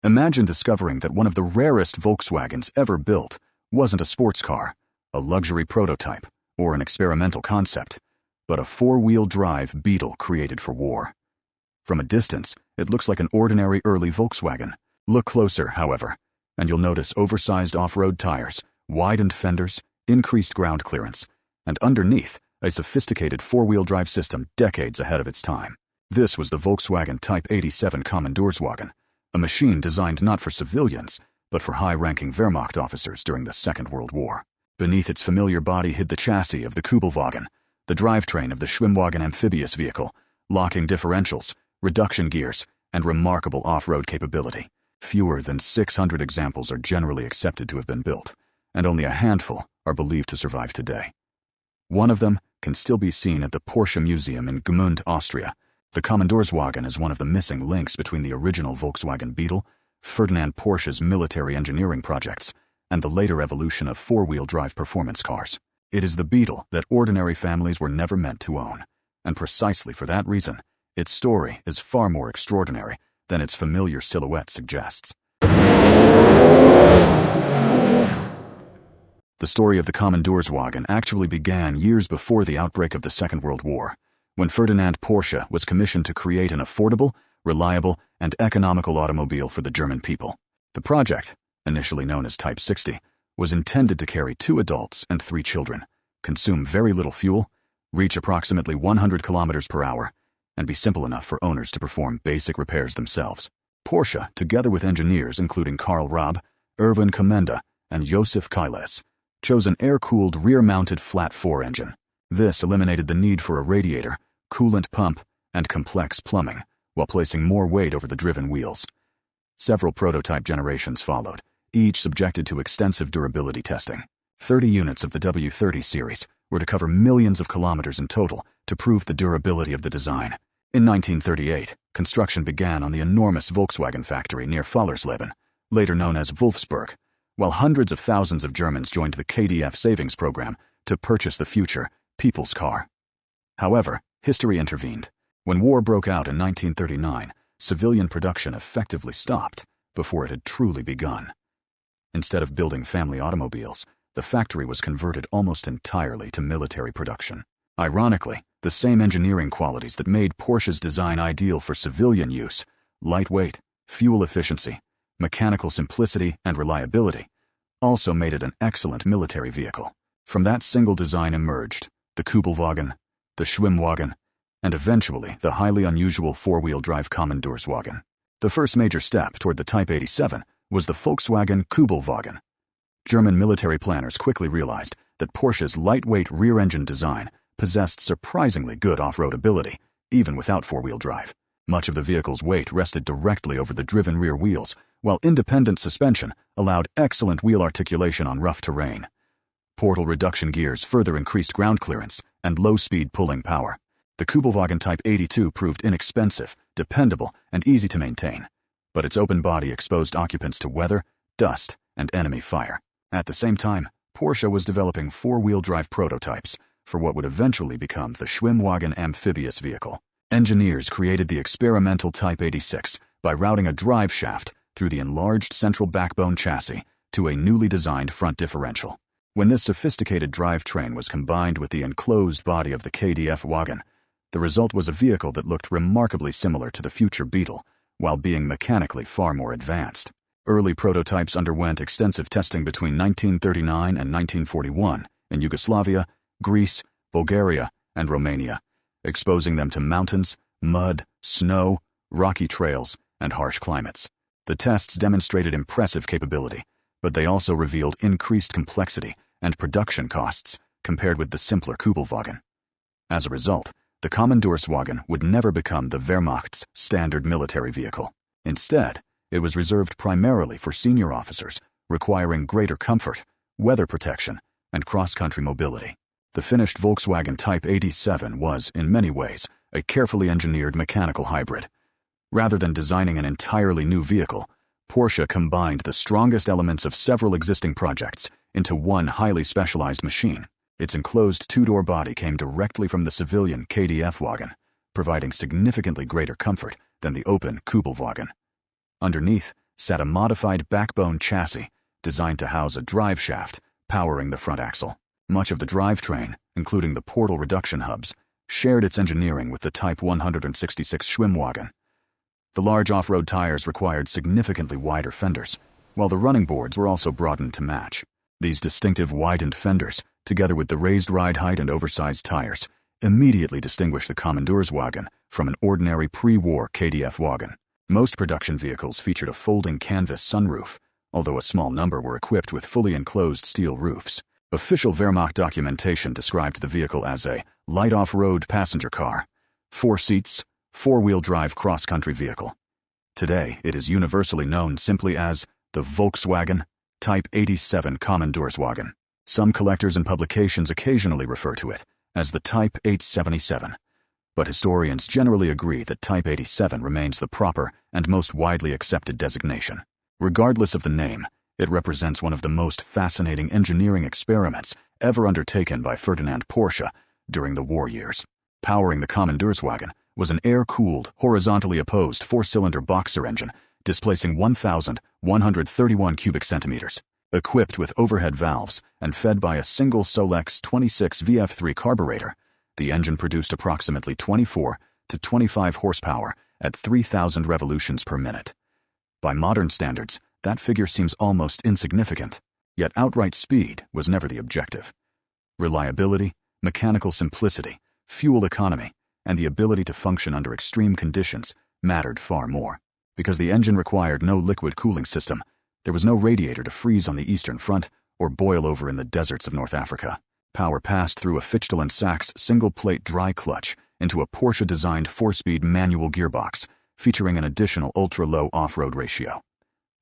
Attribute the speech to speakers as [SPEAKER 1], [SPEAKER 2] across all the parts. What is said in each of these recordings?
[SPEAKER 1] Imagine discovering that one of the rarest Volkswagens ever built wasn't a sports car, a luxury prototype, or an experimental concept, but a four-wheel drive Beetle created for war. From a distance, it looks like an ordinary early Volkswagen. Look closer, however, and you'll notice oversized off-road tires, widened fenders, increased ground clearance, and underneath, a sophisticated four-wheel drive system decades ahead of its time. This was the Volkswagen Type 87 Kommandeurswagen, a machine designed not for civilians, but for high-ranking Wehrmacht officers during the Second World War. Beneath its familiar body hid the chassis of the Kübelwagen, the drivetrain of the Schwimmwagen amphibious vehicle, locking differentials, reduction gears, and remarkable off-road capability. Fewer than 600 examples are generally accepted to have been built, and only a handful are believed to survive today. One of them can still be seen at the Porsche Museum in Gmünd, Austria. The Kommandeurswagen is one of the missing links between the original Volkswagen Beetle, Ferdinand Porsche's military engineering projects, and the later evolution of four-wheel drive performance cars. It is the Beetle that ordinary families were never meant to own, and precisely for that reason, its story is far more extraordinary than its familiar silhouette suggests. The story of the Kommandeurswagen actually began years before the outbreak of the Second World War, when Ferdinand Porsche was commissioned to create an affordable, reliable, and economical automobile for the German people. The project, initially known as Type 60, was intended to carry 2 adults and 3 children, consume very little fuel, reach approximately 100 kilometers per hour, and be simple enough for owners to perform basic repairs themselves. Porsche, together with engineers including Karl Raab, Erwin Kommenda, and Josef Kailes, chose an air-cooled rear-mounted flat-4 engine. This eliminated the need for a radiator, coolant pump, and complex plumbing, while placing more weight over the driven wheels. Several prototype generations followed, each subjected to extensive durability testing. 30 units of the W30 series were to cover millions of kilometers in total to prove the durability of the design. In 1938, construction began on the enormous Volkswagen factory near Fallersleben, later known as Wolfsburg, while hundreds of thousands of Germans joined the KDF savings program to purchase the future people's car. However, history intervened. When war broke out in 1939, civilian production effectively stopped before it had truly begun. Instead of building family automobiles, the factory was converted almost entirely to military production. Ironically, the same engineering qualities that made Porsche's design ideal for civilian use, lightweight, fuel efficiency, mechanical simplicity, and reliability, also made it an excellent military vehicle. From that single design emerged the Kübelwagen, the Schwimmwagen, and eventually the highly unusual four-wheel drive Kommandeurswagen. The first major step toward the Type 87 was the Volkswagen Kübelwagen. German military planners quickly realized that Porsche's lightweight rear-engine design possessed surprisingly good off-road ability, even without four-wheel drive. Much of the vehicle's weight rested directly over the driven rear wheels, while independent suspension allowed excellent wheel articulation on rough terrain. Portal reduction gears further increased ground clearance and low-speed pulling power. The Kübelwagen Type 82 proved inexpensive, dependable, and easy to maintain, but its open body exposed occupants to weather, dust, and enemy fire. At the same time, Porsche was developing four-wheel drive prototypes for what would eventually become the Schwimmwagen amphibious vehicle. Engineers created the experimental Type 86 by routing a drive shaft through the enlarged central backbone chassis to a newly designed front differential. When this sophisticated drivetrain was combined with the enclosed body of the KDF wagon, the result was a vehicle that looked remarkably similar to the future Beetle, while being mechanically far more advanced. Early prototypes underwent extensive testing between 1939 and 1941 in Yugoslavia, Greece, Bulgaria, and Romania, exposing them to mountains, mud, snow, rocky trails, and harsh climates. The tests demonstrated impressive capability, but they also revealed increased complexity and production costs compared with the simpler Kübelwagen. As a result, the Kommandeurswagen would never become the Wehrmacht's standard military vehicle. Instead, it was reserved primarily for senior officers, requiring greater comfort, weather protection, and cross-country mobility. The finished Volkswagen Type 87 was, in many ways, a carefully engineered mechanical hybrid. Rather than designing an entirely new vehicle, Porsche combined the strongest elements of several existing projects into one highly specialized machine. Its enclosed two-door body came directly from the civilian KDF wagon, providing significantly greater comfort than the open Kübelwagen. Underneath, sat a modified backbone chassis designed to house a drive shaft powering the front axle. Much of the drivetrain, including the portal reduction hubs, shared its engineering with the Type 166 Schwimmwagen. The large off-road tires required significantly wider fenders, while the running boards were also broadened to match. These distinctive widened fenders, together with the raised ride height and oversized tires, immediately distinguish the Kommandeurswagen from an ordinary pre-war KDF wagon. Most production vehicles featured a folding canvas sunroof, although a small number were equipped with fully enclosed steel roofs. Official Wehrmacht documentation described the vehicle as a light off-road passenger car, 4 seats, 4-wheel drive cross-country vehicle. Today, it is universally known simply as the Volkswagen Type 87 Kommandeurswagen. Some collectors and publications occasionally refer to it as the Type 877, but historians generally agree that Type 87 remains the proper and most widely accepted designation. Regardless of the name, it represents one of the most fascinating engineering experiments ever undertaken by Ferdinand Porsche during the war years. Powering the Kommandeurswagen was an air-cooled, horizontally opposed 4-cylinder boxer engine displacing 1,131 cubic centimeters. Equipped with overhead valves and fed by a single Solex 26 VF3 carburetor, the engine produced approximately 24 to 25 horsepower at 3,000 revolutions per minute. By modern standards, that figure seems almost insignificant, yet outright speed was never the objective. Reliability, mechanical simplicity, fuel economy, and the ability to function under extreme conditions mattered far more. Because the engine required no liquid cooling system, there was no radiator to freeze on the Eastern Front or boil over in the deserts of North Africa. Power passed through a Fichtel & Sachs single-plate dry clutch into a Porsche-designed 4-speed manual gearbox, featuring an additional ultra-low off-road ratio.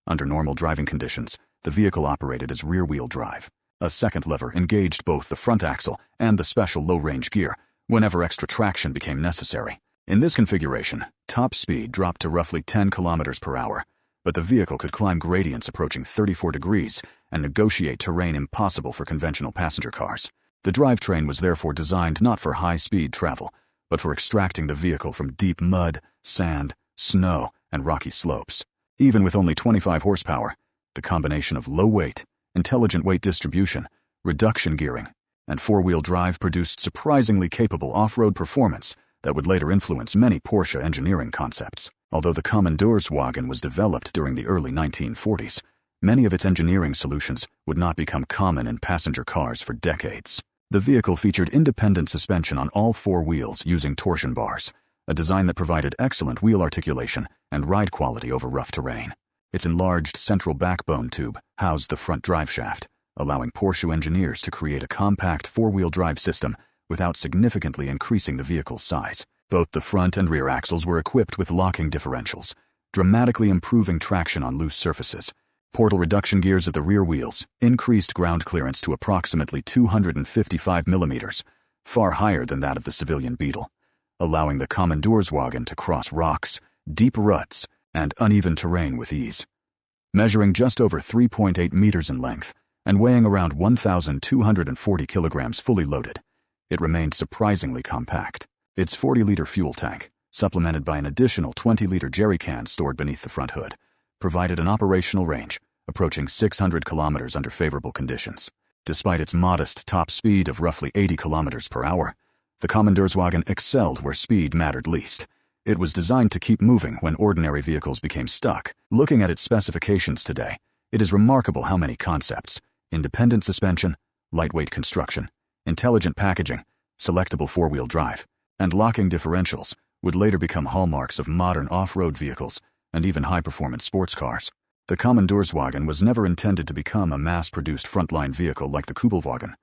[SPEAKER 1] Under normal driving conditions, the vehicle operated as rear-wheel drive. A second lever engaged both the front axle and the special low-range gear whenever extra traction became necessary. In this configuration, top speed dropped to roughly 10 kilometers per hour, but the vehicle could climb gradients approaching 34 degrees and negotiate terrain impossible for conventional passenger cars. The drivetrain was therefore designed not for high-speed travel, but for extracting the vehicle from deep mud, sand, snow, and rocky slopes. Even with only 25 horsepower, the combination of low weight, intelligent weight distribution, reduction gearing, and 4-wheel drive produced surprisingly capable off-road performance that would later influence many Porsche engineering concepts. Although the Kommandeurswagen was developed during the early 1940s, many of its engineering solutions would not become common in passenger cars for decades. The vehicle featured independent suspension on all 4 wheels using torsion bars, a design that provided excellent wheel articulation and ride quality over rough terrain. Its enlarged central backbone tube housed the front driveshaft, allowing Porsche engineers to create a compact 4-wheel drive system without significantly increasing the vehicle's size. Both the front and rear axles were equipped with locking differentials, dramatically improving traction on loose surfaces. Portal reduction gears at the rear wheels increased ground clearance to approximately 255 millimeters, far higher than that of the civilian Beetle, allowing the Kommandeurswagen to cross rocks, deep ruts, and uneven terrain with ease. Measuring just over 3.8 meters in length and weighing around 1,240 kilograms fully loaded, it remained surprisingly compact. Its 40-liter fuel tank, supplemented by an additional 20-liter jerry can stored beneath the front hood, provided an operational range approaching 600 kilometers under favorable conditions. Despite its modest top speed of roughly 80 kilometers per hour, the Kommandeurswagen excelled where speed mattered least. It was designed to keep moving when ordinary vehicles became stuck. Looking at its specifications today, it is remarkable how many concepts — independent suspension, lightweight construction, intelligent packaging, selectable 4-wheel drive, and locking differentials — would later become hallmarks of modern off-road vehicles and even high-performance sports cars. The Kommandeurswagen was never intended to become a mass-produced frontline vehicle like the Kübelwagen.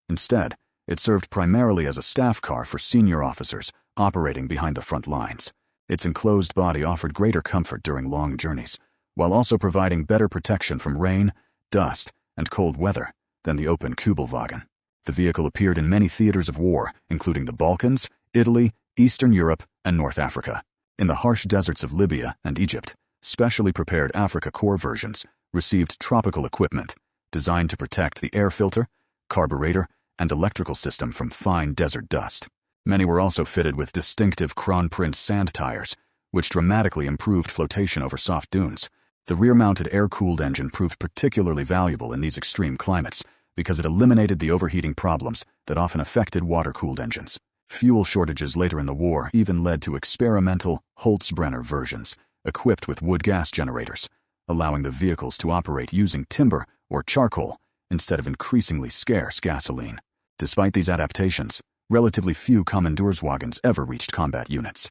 [SPEAKER 1] Instead, it served primarily as a staff car for senior officers operating behind the front lines. Its enclosed body offered greater comfort during long journeys, while also providing better protection from rain, dust, and cold weather than the open Kübelwagen. The vehicle appeared in many theaters of war, including the Balkans, Italy, Eastern Europe, and North Africa. In the harsh deserts of Libya and Egypt, specially prepared Africa Corps versions received tropical equipment designed to protect the air filter, carburetor, and electrical system from fine desert dust. Many were also fitted with distinctive Kronprinz sand tires, which dramatically improved flotation over soft dunes. The rear-mounted air-cooled engine proved particularly valuable in these extreme climates because it eliminated the overheating problems that often affected water-cooled engines. Fuel shortages later in the war even led to experimental Holtzbrenner versions equipped with wood gas generators, allowing the vehicles to operate using timber or charcoal instead of increasingly scarce gasoline. Despite these adaptations, relatively few Kommandeurswagens ever reached combat units.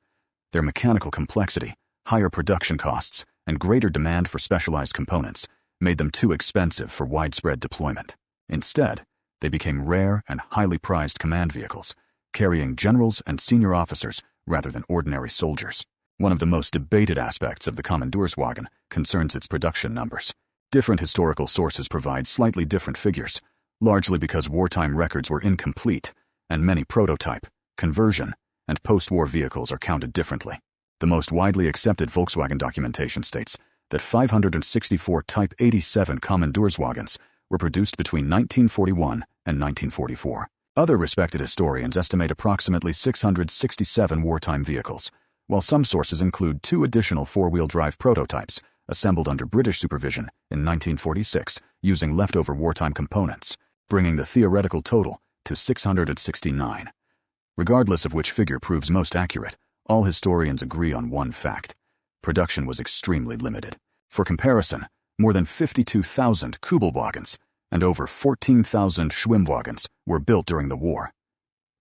[SPEAKER 1] Their mechanical complexity, higher production costs, and greater demand for specialized components made them too expensive for widespread deployment. Instead, they became rare and highly prized command vehicles, carrying generals and senior officers rather than ordinary soldiers. One of the most debated aspects of the Kommandeurswagen concerns its production numbers. Different historical sources provide slightly different figures, largely because wartime records were incomplete, and many prototype, conversion, and post-war vehicles are counted differently. The most widely accepted Volkswagen documentation states that 564 Type 87 Kommandeurswagens were produced between 1941 and 1944. Other respected historians estimate approximately 667 wartime vehicles, while some sources include 2 additional four-wheel drive prototypes assembled under British supervision in 1946 using leftover wartime components, bringing the theoretical total to 669. Regardless of which figure proves most accurate, all historians agree on one fact: production was extremely limited. For comparison, more than 52,000 Kübelwagens and over 14,000 Schwimmwagens were built during the war.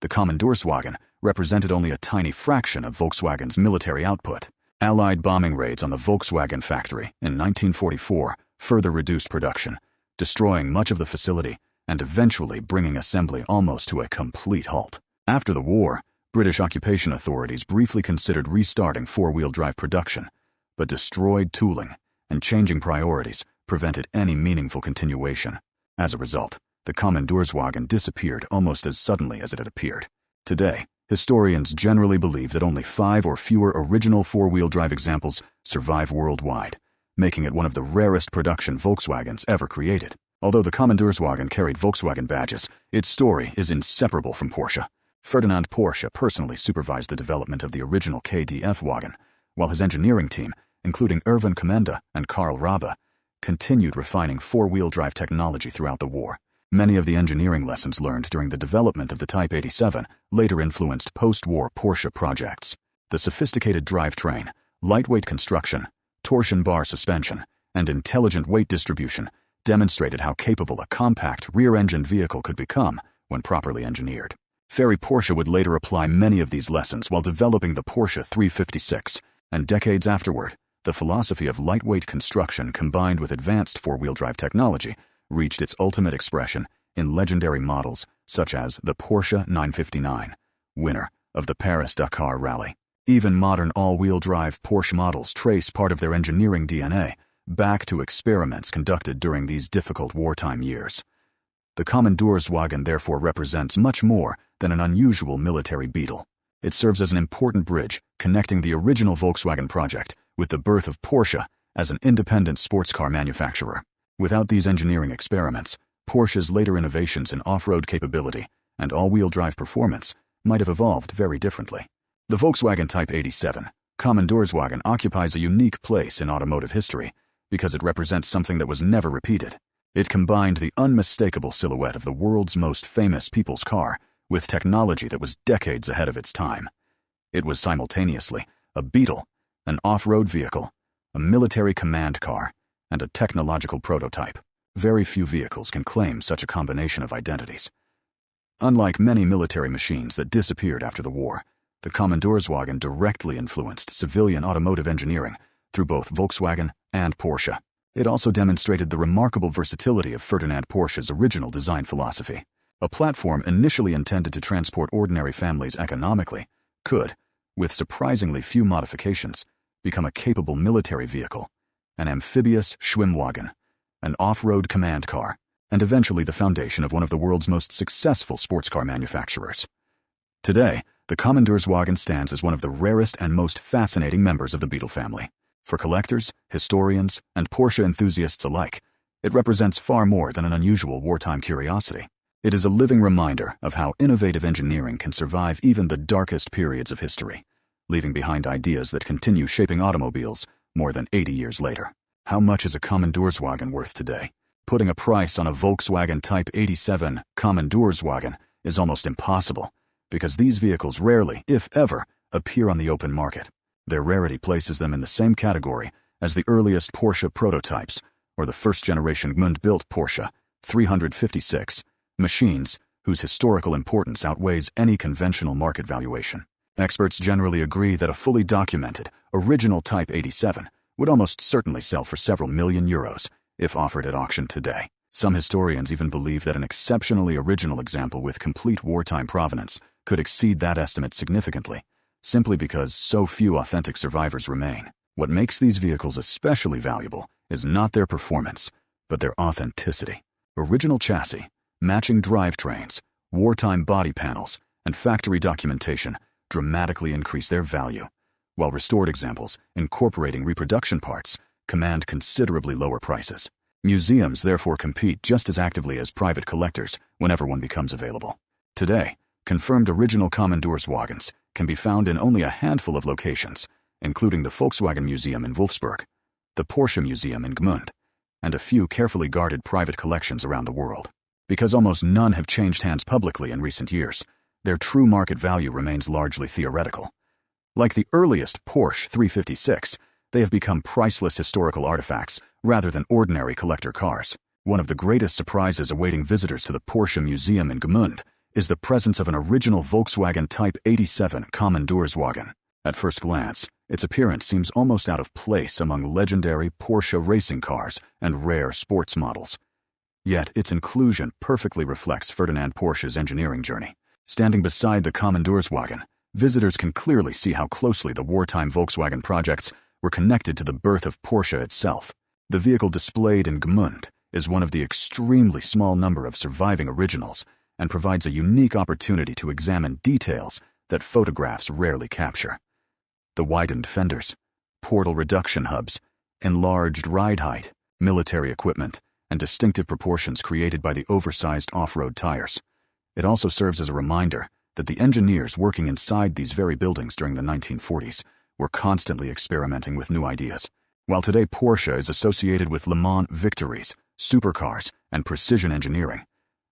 [SPEAKER 1] The Kommandeurswagen represented only a tiny fraction of Volkswagen's military output. Allied bombing raids on the Volkswagen factory in 1944 further reduced production, destroying much of the facility and eventually bringing assembly almost to a complete halt. After the war, British occupation authorities briefly considered restarting four-wheel drive production, but destroyed tooling and changing priorities prevented any meaningful continuation. As a result, the Kommandeurswagen disappeared almost as suddenly as it had appeared. Today, historians generally believe that only 5 or fewer original four-wheel drive examples survive worldwide, making it one of the rarest production Volkswagens ever created. Although the Kommandeurswagen carried Volkswagen badges, its story is inseparable from Porsche. Ferdinand Porsche personally supervised the development of the original KDF wagon, while his engineering team, including Erwin Kommende and Karl Rabe, continued refining four-wheel drive technology throughout the war. Many of the engineering lessons learned during the development of the Type 87 later influenced post-war Porsche projects. The sophisticated drivetrain, lightweight construction, torsion bar suspension, and intelligent weight distribution demonstrated how capable a compact rear-engine vehicle could become when properly engineered. Ferry Porsche would later apply many of these lessons while developing the Porsche 356, and decades afterward, the philosophy of lightweight construction combined with advanced four-wheel drive technology reached its ultimate expression in legendary models such as the Porsche 959, winner of the Paris-Dakar Rally. Even modern all-wheel drive Porsche models trace part of their engineering DNA back to experiments conducted during these difficult wartime years. The Kommandeurswagen therefore represents much more than an unusual military Beetle. It serves as an important bridge connecting the original Volkswagen project with the birth of Porsche as an independent sports car manufacturer. Without these engineering experiments, Porsche's later innovations in off-road capability and all-wheel drive performance might have evolved very differently. The Volkswagen Type 87 Kommandeurswagen occupies a unique place in automotive history because it represents something that was never repeated. It combined the unmistakable silhouette of the world's most famous people's car with technology that was decades ahead of its time. It was simultaneously a Beetle, an off-road vehicle, a military command car, and a technological prototype. Very few vehicles can claim such a combination of identities. Unlike many military machines that disappeared after the war, the Kommandeurswagen directly influenced civilian automotive engineering through both Volkswagen and Porsche. It also demonstrated the remarkable versatility of Ferdinand Porsche's original design philosophy. A platform initially intended to transport ordinary families economically could, with surprisingly few modifications, become a capable military vehicle, an amphibious Schwimmwagen, an off-road command car, and eventually the foundation of one of the world's most successful sports car manufacturers. Today, the Kommandeurswagen stands as one of the rarest and most fascinating members of the Beetle family. For collectors, historians, and Porsche enthusiasts alike, it represents far more than an unusual wartime curiosity. It is a living reminder of how innovative engineering can survive even the darkest periods of history, leaving behind ideas that continue shaping automobiles more than 80 years later. How much is a Kommandeurswagen worth today? Putting a price on a Volkswagen Type 87 Kommandeurswagen is almost impossible, because these vehicles rarely, if ever, appear on the open market. Their rarity places them in the same category as the earliest Porsche prototypes or the first-generation Gmund-built Porsche 356 machines whose historical importance outweighs any conventional market valuation. Experts generally agree that a fully documented, original Type 87 would almost certainly sell for several million euros if offered at auction today. Some historians even believe that an exceptionally original example with complete wartime provenance could exceed that estimate significantly, simply because so few authentic survivors remain. What makes these vehicles especially valuable is not their performance, but their authenticity. Original chassis, matching drivetrains, wartime body panels, and factory documentation dramatically increase their value, while restored examples, incorporating reproduction parts, command considerably lower prices. Museums therefore compete just as actively as private collectors whenever one becomes available. Today, confirmed original Kommandeurswagens can be found in only a handful of locations, including the Volkswagen Museum in Wolfsburg, the Porsche Museum in Gmund, and a few carefully guarded private collections around the world. Because almost none have changed hands publicly in recent years, their true market value remains largely theoretical. Like the earliest Porsche 356, they have become priceless historical artifacts rather than ordinary collector cars. One of the greatest surprises awaiting visitors to the Porsche Museum in Gmund is the presence of an original Volkswagen Type 87 Kommandeurswagen. At first glance, its appearance seems almost out of place among legendary Porsche racing cars and rare sports models. Yet its inclusion perfectly reflects Ferdinand Porsche's engineering journey. Standing beside the Kommandeurswagen, visitors can clearly see how closely the wartime Volkswagen projects were connected to the birth of Porsche itself. The vehicle displayed in Gmund is one of the extremely small number of surviving originals and provides a unique opportunity to examine details that photographs rarely capture. The widened fenders, portal reduction hubs, enlarged ride height, military equipment, and distinctive proportions created by the oversized off-road tires. It also serves as a reminder that the engineers working inside these very buildings during the 1940s were constantly experimenting with new ideas. While today Porsche is associated with Le Mans victories, supercars, and precision engineering,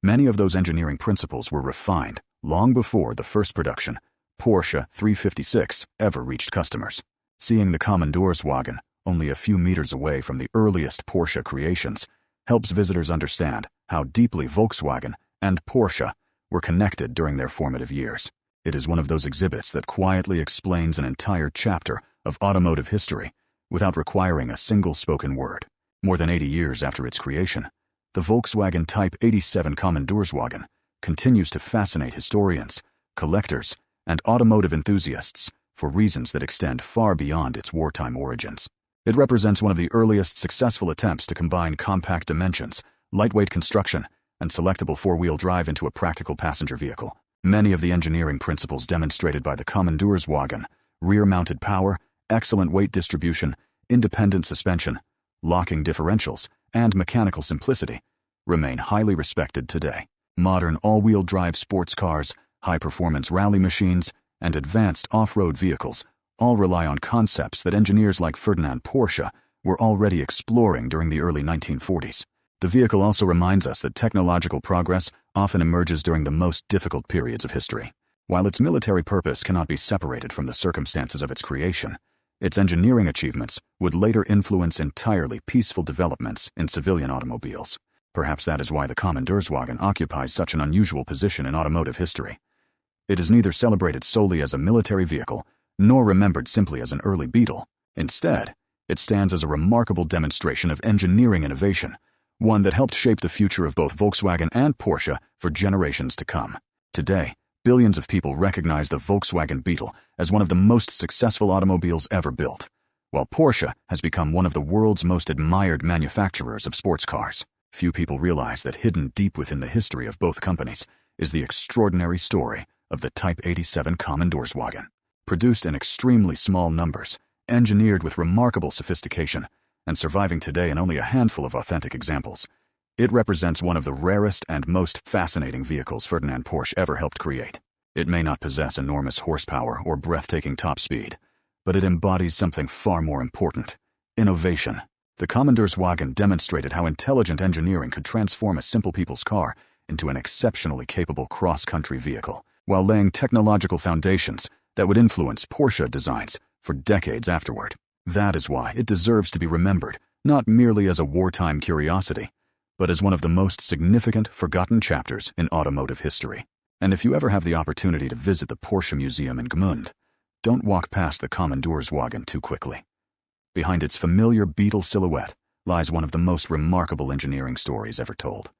[SPEAKER 1] many of those engineering principles were refined long before the first production Porsche 356 ever reached customers. Seeing the Kommandeurswagen only a few meters away from the earliest Porsche creations helps visitors understand how deeply Volkswagen and Porsche were connected during their formative years. It is one of those exhibits that quietly explains an entire chapter of automotive history without requiring a single spoken word. More than 80 years after its creation, the Volkswagen Type 87 Kommandeurswagen continues to fascinate historians, collectors, and automotive enthusiasts for reasons that extend far beyond its wartime origins. It represents one of the earliest successful attempts to combine compact dimensions, lightweight construction, and selectable four-wheel drive into a practical passenger vehicle. Many of the engineering principles demonstrated by the Kommandeurswagen, rear-mounted power, excellent weight distribution, independent suspension, locking differentials, and mechanical simplicity, remain highly respected today. Modern all-wheel drive sports cars, high-performance rally machines, and advanced off-road vehicles all rely on concepts that engineers like Ferdinand Porsche were already exploring during the early 1940s. The vehicle also reminds us that technological progress often emerges during the most difficult periods of history. While its military purpose cannot be separated from the circumstances of its creation, its engineering achievements would later influence entirely peaceful developments in civilian automobiles. Perhaps that is why the Kommandeurswagen occupies such an unusual position in automotive history. It is neither celebrated solely as a military vehicle, nor remembered simply as an early Beetle. Instead, it stands as a remarkable demonstration of engineering innovation, one that helped shape the future of both Volkswagen and Porsche for generations to come. Today, billions of people recognize the Volkswagen Beetle as one of the most successful automobiles ever built, while Porsche has become one of the world's most admired manufacturers of sports cars. Few people realize that hidden deep within the history of both companies is the extraordinary story of the Type 87 Kommandeurswagen. Produced in extremely small numbers, engineered with remarkable sophistication, and surviving today in only a handful of authentic examples, it represents one of the rarest and most fascinating vehicles Ferdinand Porsche ever helped create. It may not possess enormous horsepower or breathtaking top speed, but it embodies something far more important: innovation. The Kommandeurswagen demonstrated how intelligent engineering could transform a simple people's car into an exceptionally capable cross-country vehicle, while laying technological foundations that would influence Porsche designs for decades afterward. That is why it deserves to be remembered, not merely as a wartime curiosity, but as one of the most significant forgotten chapters in automotive history. And if you ever have the opportunity to visit the Porsche Museum in Gmünd, don't walk past the Kommandeurswagen too quickly. Behind its familiar Beetle silhouette lies one of the most remarkable engineering stories ever told.